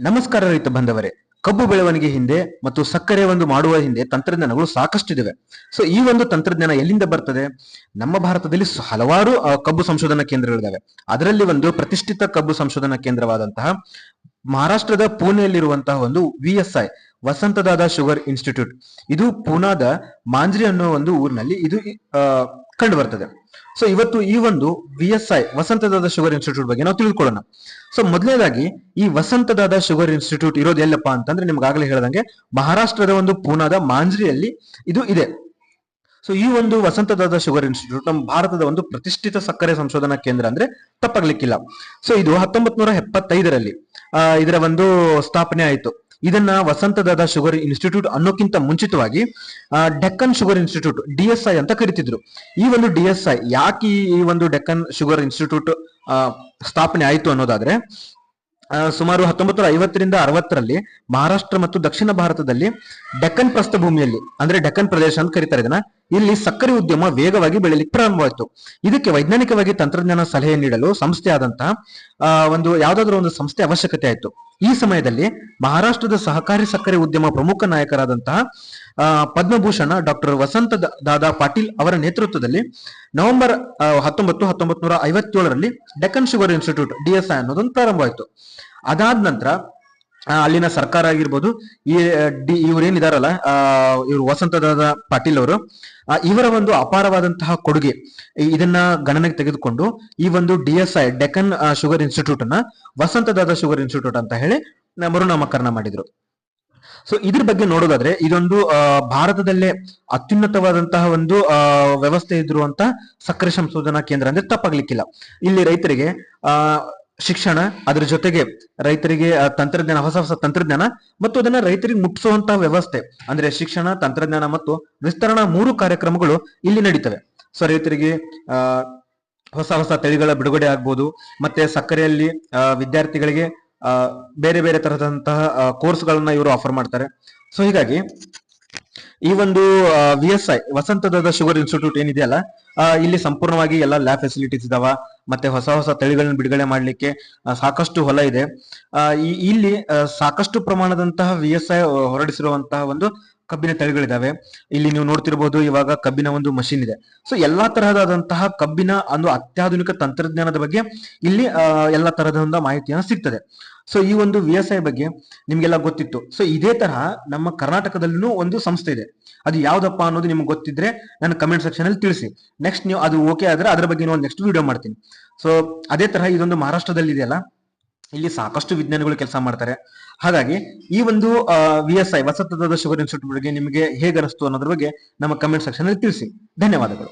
ನಮಸ್ಕಾರ ರೈತ ಬಂಧವರೇ. ಕಬ್ಬು ಬೆಳವಣಿಗೆ ಹಿಂದೆ ಮತ್ತು ಸಕ್ಕರೆ ಒಂದು ಮಾಡುವ ಹಿಂದೆ ತಂತ್ರಜ್ಞಾನಗಳು ಸಾಕಷ್ಟಿವೆ. ಸೊ ಈ ಒಂದು ತಂತ್ರಜ್ಞಾನ ಎಲ್ಲಿಂದ ಬರ್ತದೆ? ನಮ್ಮ ಭಾರತದಲ್ಲಿ ಹಲವಾರು ಕಬ್ಬು ಸಂಶೋಧನಾ ಕೇಂದ್ರಗಳಿದಾವೆ. ಅದರಲ್ಲಿ ಒಂದು ಪ್ರತಿಷ್ಠಿತ ಕಬ್ಬು ಸಂಶೋಧನಾ ಕೇಂದ್ರವಾದಂತಹ ಮಹಾರಾಷ್ಟ್ರದ ಪುಣೆಯಲ್ಲಿರುವಂತಹ ಒಂದು VSI ವಸಂತದಾದ ಶುಗರ್ ಇನ್ಸ್ಟಿಟ್ಯೂಟ್, ಇದು ಪೂನಾದ ಮಾಂಜ್ರಿ ಅನ್ನೋ ಒಂದು ಊರಿನಲ್ಲಿ ಇದು ಕಂಡು ಬರ್ತದೆ. ಸೊ ಇವತ್ತು ಈ ಒಂದು VSI ವಸಂತದಾದ ಶುಗರ್ ಇನ್ಸ್ಟಿಟ್ಯೂಟ್ ಬಗ್ಗೆ ನಾವು ತಿಳ್ಕೊಳ್ಳೋಣ. ಸೊ ಮೊದಲನೇದಾಗಿ ಈ ವಸಂತದಾದ ಶುಗರ್ ಇನ್ಸ್ಟಿಟ್ಯೂಟ್ ಇರೋದು ಎಲ್ಲಪ್ಪ ಅಂತಂದ್ರೆ, ನಿಮ್ಗಾಗಲೇ ಹೇಳ್ದಂಗೆ ಮಹಾರಾಷ್ಟ್ರದ ಒಂದು ಪೂನಾದ ಮಾಂಜ್ರಿಯಲ್ಲಿ ಇದು ಇದೆ. ಸೊ ಈ ಒಂದು ವಸಂತದಾದ ಶುಗರ್ ಇನ್ಸ್ಟಿಟ್ಯೂಟ್ ನಮ್ಮ ಭಾರತದ ಒಂದು ಪ್ರತಿಷ್ಠಿತ ಸಕ್ಕರೆ ಸಂಶೋಧನಾ ಕೇಂದ್ರ ಅಂದ್ರೆ ತಪ್ಪಾಗ್ಲಿಕ್ಕಿಲ್ಲ. ಸೊ ಇದು 1975ರಲ್ಲಿ ಇದರ ಒಂದು ಸ್ಥಾಪನೆ ಆಯಿತು. ಇದನ್ನ ವಸಂತದಾದ ಶುಗರ್ ಇನ್ಸ್ಟಿಟ್ಯೂಟ್ ಅನ್ನೋಕ್ಕಿಂತ ಮುಂಚಿತವಾಗಿ ಡೆಕ್ಕನ್ ಶುಗರ್ ಇನ್ಸ್ಟಿಟ್ಯೂಟ್ DSI ಅಂತ ಕರಿತಿದ್ರು. ಈ ಒಂದು DSI ಯಾಕೆ ಈ ಒಂದು ಡೆಕ್ಕನ್ ಶುಗರ್ ಇನ್ಸ್ಟಿಟ್ಯೂಟ್ ಸ್ಥಾಪನೆ ಆಯಿತು ಅನ್ನೋದಾದ್ರೆ, ಸುಮಾರು 1950ರಿಂದ 60ರಲ್ಲಿ ಮಹಾರಾಷ್ಟ್ರ ಮತ್ತು ದಕ್ಷಿಣ ಭಾರತದಲ್ಲಿ ಡೆಕ್ಕನ್ ಪ್ರಸ್ಥಭೂಮಿಯಲ್ಲಿ, ಅಂದ್ರೆ ಡೆಕ್ಕನ್ ಪ್ರದೇಶ ಅಂತ ಕರೀತಾರೆ ಇದನ್ನ, ಇಲ್ಲಿ ಸಕ್ಕರೆ ಉದ್ಯಮ ವೇಗವಾಗಿ ಬೆಳೆಯಲಿಕ್ಕೆ ಪ್ರಾರಂಭವಾಯಿತು. ಇದಕ್ಕೆ ವೈಜ್ಞಾನಿಕವಾಗಿ ತಂತ್ರಜ್ಞಾನ ಸಲಹೆ ನೀಡಲು ಸಂಸ್ಥೆ ಆದಂತಹ ಯಾವ್ದಾದ್ರು ಒಂದು ಸಂಸ್ಥೆ ಅವಶ್ಯಕತೆ ಆಯಿತು. ಈ ಸಮಯದಲ್ಲಿ ಮಹಾರಾಷ್ಟ್ರದ ಸಹಕಾರಿ ಸಕ್ಕರೆ ಉದ್ಯಮ ಪ್ರಮುಖ ನಾಯಕರಾದಂತಹ ಪದ್ಮಭೂಷಣ ಡಾಕ್ಟರ್ ವಸಂತ ದಾದಾ ಪಾಟೀಲ್ ಅವರ ನೇತೃತ್ವದಲ್ಲಿ ನವೆಂಬರ್ 1957ರಲ್ಲಿ ಡೆಕ್ಕನ್ ಶುಗರ್ ಇನ್ಸ್ಟಿಟ್ಯೂಟ್ DSI ಅನ್ನೋದೊಂದು ಪ್ರಾರಂಭವಾಯಿತು. ಅದಾದ ನಂತರ ಅಲ್ಲಿನ ಸರ್ಕಾರ ಆಗಿರ್ಬೋದು, ಇವ್ರೇನಿದಾರಲ್ಲ ಇವರು ವಸಂತದಾದ ಪಾಟೀಲ್ ಅವರು, ಇವರ ಒಂದು ಅಪಾರವಾದಂತಹ ಕೊಡುಗೆ ಇದನ್ನ ಗಣನೆಗೆ ತೆಗೆದುಕೊಂಡು ಈ ಒಂದು DSI ಡೆಕ್ಕನ್ ಶುಗರ್ ಇನ್ಸ್ಟಿಟ್ಯೂಟ್ ಅನ್ನ ವಸಂತದಾದ ಶುಗರ್ ಇನ್ಸ್ಟಿಟ್ಯೂಟ್ ಅಂತ ಹೇಳಿ ಮರುನಾಮಕರಣ ಮಾಡಿದ್ರು. ಸೊ ಇದ್ರ ಬಗ್ಗೆ ನೋಡೋದಾದ್ರೆ, ಇದೊಂದು ಭಾರತದಲ್ಲೇ ಅತ್ಯುನ್ನತವಾದಂತಹ ಒಂದು ವ್ಯವಸ್ಥೆ ಇದ್ರುವಂತಹ ಸಕ್ಕರೆ ಸಂಶೋಧನಾ ಕೇಂದ್ರ ಅಂದ್ರೆ ತಪ್ಪಾಗ್ಲಿಕ್ಕಿಲ್ಲ. ಇಲ್ಲಿ ರೈತರಿಗೆ ಶಿಕ್ಷಣ, ಅದರ ಜೊತೆಗೆ ರೈತರಿಗೆ ತಂತ್ರಜ್ಞಾನ, ಹೊಸ ಹೊಸ ತಂತ್ರಜ್ಞಾನ ಮತ್ತು ಅದನ್ನ ರೈತರಿಗೆ ಮುಟ್ಟಿಸುವಂತಹ ವ್ಯವಸ್ಥೆ ಅಂದ್ರೆ ಶಿಕ್ಷಣ, ತಂತ್ರಜ್ಞಾನ ಮತ್ತು ವಿಸ್ತರಣಾ 3 ಕಾರ್ಯಕ್ರಮಗಳು ಇಲ್ಲಿ ನಡೀತವೆ. ಸೊ ರೈತರಿಗೆ ಹೊಸ ಹೊಸ ತಳಿಗಳ ಬಿಡುಗಡೆ ಆಗ್ಬೋದು, ಮತ್ತೆ ಸಕ್ಕರೆಯಲ್ಲಿ ವಿದ್ಯಾರ್ಥಿಗಳಿಗೆ ಬೇರೆ ಬೇರೆ ತರದಂತಹ ಕೋರ್ಸ್ಗಳನ್ನ ಇವರು ಆಫರ್ ಮಾಡ್ತಾರೆ. ಸೊ ಹೀಗಾಗಿ ಈ ಒಂದು VSI ವಸಂತದಾದ ಶುಗರ್ ಇನ್ಸ್ಟಿಟ್ಯೂಟ್ ಏನಿದೆಯಲ್ಲ, ಇಲ್ಲಿ ಸಂಪೂರ್ಣವಾಗಿ ಎಲ್ಲ ಲ್ಯಾಬ್ ಫೆಸಿಲಿಟೀಸ್ ಇದಾವ, ಮತ್ತೆ ಹೊಸ ಹೊಸ ತಳಿಗಳನ್ನ ಬಿಡುಗಡೆ ಮಾಡ್ಲಿಕ್ಕೆ ಸಾಕಷ್ಟು ಹೊಲ ಇದೆ. ಇಲ್ಲಿ ಸಾಕಷ್ಟು ಪ್ರಮಾಣದಂತಹ VSI ಹೊರಡಿಸಿರುವಂತಹ ಒಂದು ಕಬ್ಬಿನ ತಳಿಗಳಿದಾವೆ. ಇಲ್ಲಿ ನೀವು ನೋಡ್ತಿರ್ಬೋದು, ಇವಾಗ ಕಬ್ಬಿನ ಒಂದು ಮಷಿನ್ ಇದೆ. ಸೊ ಎಲ್ಲಾ ತರಹದಂತಹ ಕಬ್ಬಿನ ಒಂದು ಅತ್ಯಾಧುನಿಕ ತಂತ್ರಜ್ಞಾನದ ಬಗ್ಗೆ ಇಲ್ಲಿ ಎಲ್ಲಾ ತರಹದ ಮಾಹಿತಿಯನ್ನು ಸಿಗ್ತದೆ. ಸೊ ಈ ಒಂದು VSI ಬಗ್ಗೆ ನಿಮ್ಗೆಲ್ಲ ಗೊತ್ತಿತ್ತು. ಸೊ ಇದೇ ತರಹ ನಮ್ಮ ಕರ್ನಾಟಕದಲ್ಲೂ ಒಂದು ಸಂಸ್ಥೆ ಇದೆ. ಅದು ಯಾವ್ದಪ್ಪ ಅನ್ನೋದು ನಿಮ್ಗೆ ಗೊತ್ತಿದ್ರೆ ನನ್ನ ಕಮೆಂಟ್ ಸೆಕ್ಷನ್ ಅಲ್ಲಿ ತಿಳಿಸಿ. ನೆಕ್ಸ್ಟ್ ನೀವು ಅದು ಓಕೆ ಆದ್ರೆ ಅದ್ರ ಬಗ್ಗೆ ಒಂದು ನೆಕ್ಸ್ಟ್ ವಿಡಿಯೋ ಮಾಡ್ತೀನಿ. ಸೊ ಅದೇ ತರಹ ಇದೊಂದು ಮಹಾರಾಷ್ಟ್ರದಲ್ಲಿ ಇದೆಯಲ್ಲ, ಇಲ್ಲಿ ಸಾಕಷ್ಟು ವಿಜ್ಞಾನಿಗಳು ಕೆಲಸ ಮಾಡ್ತಾರೆ. ಹಾಗಾಗಿ ಈ ಒಂದು VSI ವಸಂತದಾದ ಶುಗರ್ ಇನ್ಸ್ಟಿಟ್ಯೂಟ್ ಬಗ್ಗೆ ನಿಮಗೆ ಹೇಗೆ ಅನಿಸ್ತು ಅನ್ನೋದ್ರ ಬಗ್ಗೆ ನಮ್ಮ ಕಮೆಂಟ್ ಸೆಕ್ಷನ್ ಅಲ್ಲಿ ತಿಳಿಸಿ. ಧನ್ಯವಾದಗಳು.